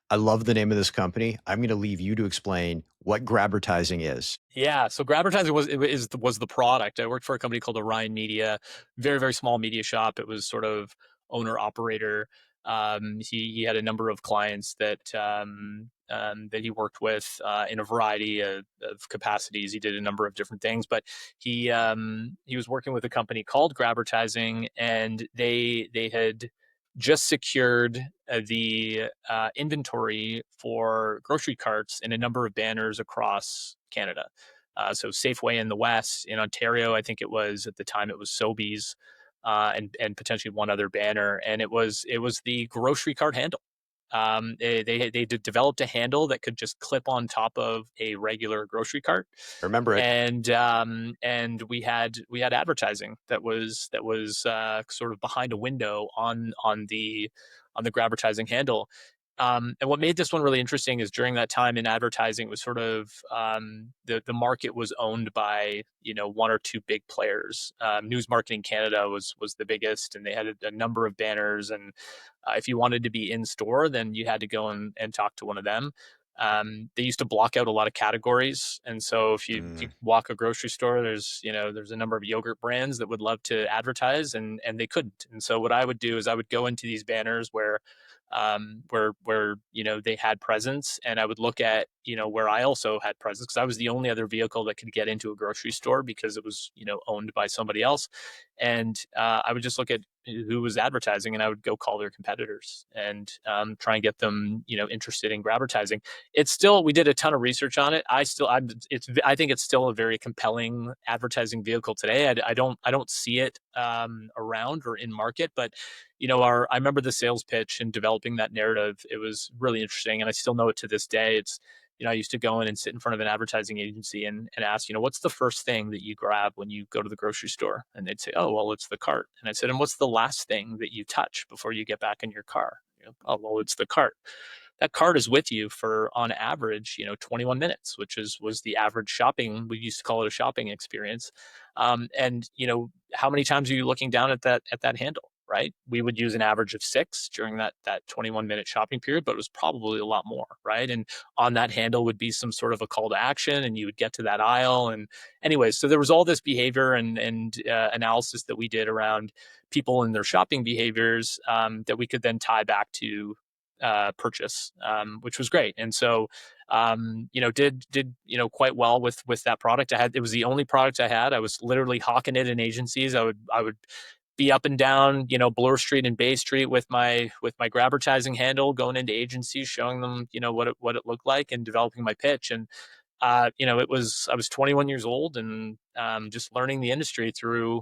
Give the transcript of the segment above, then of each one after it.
I love the name of this company. I'm going to leave you to explain what Grabertising is. Yeah, so Grabertising was the product. I worked for a company called Orion Media, very, very small media shop. It was sort of owner operator. He had a number of clients that he worked with in a variety of capacities. He did a number of different things, but he was working with a company called Grabertising, and they had just secured the inventory for grocery carts in a number of banners across Canada. So Safeway in the West, in Ontario, I think it was at the time it was Sobeys, and potentially one other banner, and it was the grocery cart handle. They developed a handle that could just clip on top of a regular grocery cart, I remember it. and we had advertising that was sort of behind a window on the Grabertising handle. And what made this one really interesting is during that time in advertising, it was sort of the market was owned by one or two big players. News Marketing Canada was the biggest, and they had a number of banners. And if you wanted to be in store, then you had to go and talk to one of them. They used to block out a lot of categories, and so if you Mm. walk a grocery store, there's a number of yogurt brands that would love to advertise, and they couldn't. And so what I would do is I would go into these banners where they had presence, and I would look at where I also had presence, because I was the only other vehicle that could get into a grocery store because it was owned by somebody else. And I would just look at who was advertising, and I would go call their competitors and try and get them interested in Grabertising. We did a ton of research on it. I think it's still a very compelling advertising vehicle today. I don't see it around or in market, but I remember the sales pitch and developing that narrative. It was really interesting, and I still know it to this day. I used to go in and sit in front of an advertising agency and ask, what's the first thing that you grab when you go to the grocery store? And they'd say, oh, well, it's the cart. And I said, and what's the last thing that you touch before you get back in your car? Oh, well, it's the cart. That cart is with you for, on average, 21 minutes, which was the average shopping. We used to call it a shopping experience. And how many times are you looking down at that handle? Right, we would use an average of 6 during that 21-minute shopping period, but it was probably a lot more, right? And on that handle would be some sort of a call to action, and you would get to that aisle. And anyways, so there was all this behavior and analysis that we did around people and their shopping behaviors, that we could then tie back to purchase, which was great. And so did quite well with that product. It was the only product I had. I was literally hawking it in agencies. I would be up and down, Bloor Street and Bay Street with my Grabertising handle, going into agencies, showing them, what it looked like, and developing my pitch. And I was 21 years old, and just learning the industry through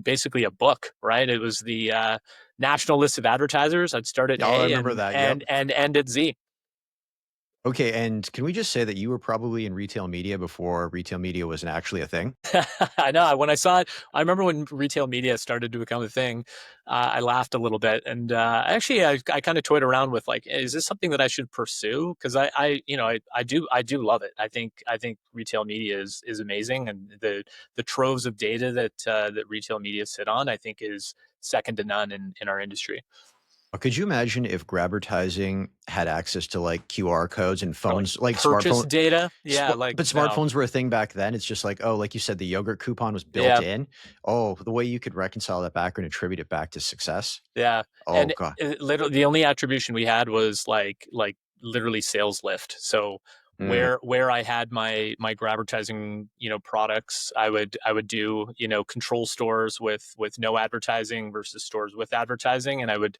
basically a book. Right, it was the National List of Advertisers. I'd start at Yeah, I A remember and that. Yep. and and end at Z. Okay, and can we just say that you were probably in retail media before retail media was actually a thing? I know. When I saw it, I remember when retail media started to become a thing. I laughed a little bit, and actually, I kind of toyed around with, like, is this something that I should pursue? Because I do love it. I think retail media is amazing, and the troves of data that retail media sit on, I think, is second to none in our industry. Could you imagine if Grabertising had access to, like, QR codes and Or like phones, like purchase smartphone data, yeah, like but no, smartphones were a thing back then. It's just like, oh, like you said, the yogurt coupon was built yeah. in. Oh, the way you could reconcile that back and attribute it back to success. Yeah, Oh and god. literally the only attribution we had was like literally sales lift. So Mm. where I had my Grabertising, products, I would do, control stores with no advertising versus stores with advertising, and I would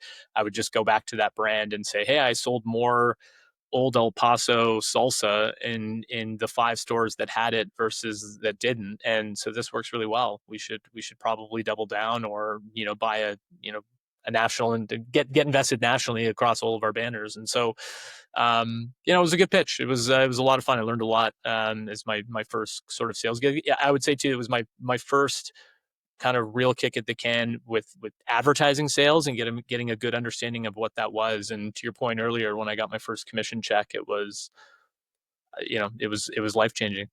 just go back to that brand and say, hey, I sold more Old El Paso salsa in the 5 stores that had it versus that didn't. And so this works really well. We should probably double down, or buy a national, and to get invested nationally across all of our banners. And so it was a good pitch. It was a lot of fun. I learned a lot as my first sort of sales gig. Yeah, I would say too, it was my first kind of real kick at the can with advertising sales, and getting a good understanding of what that was. And to your point earlier, when I got my first commission check, it was life changing.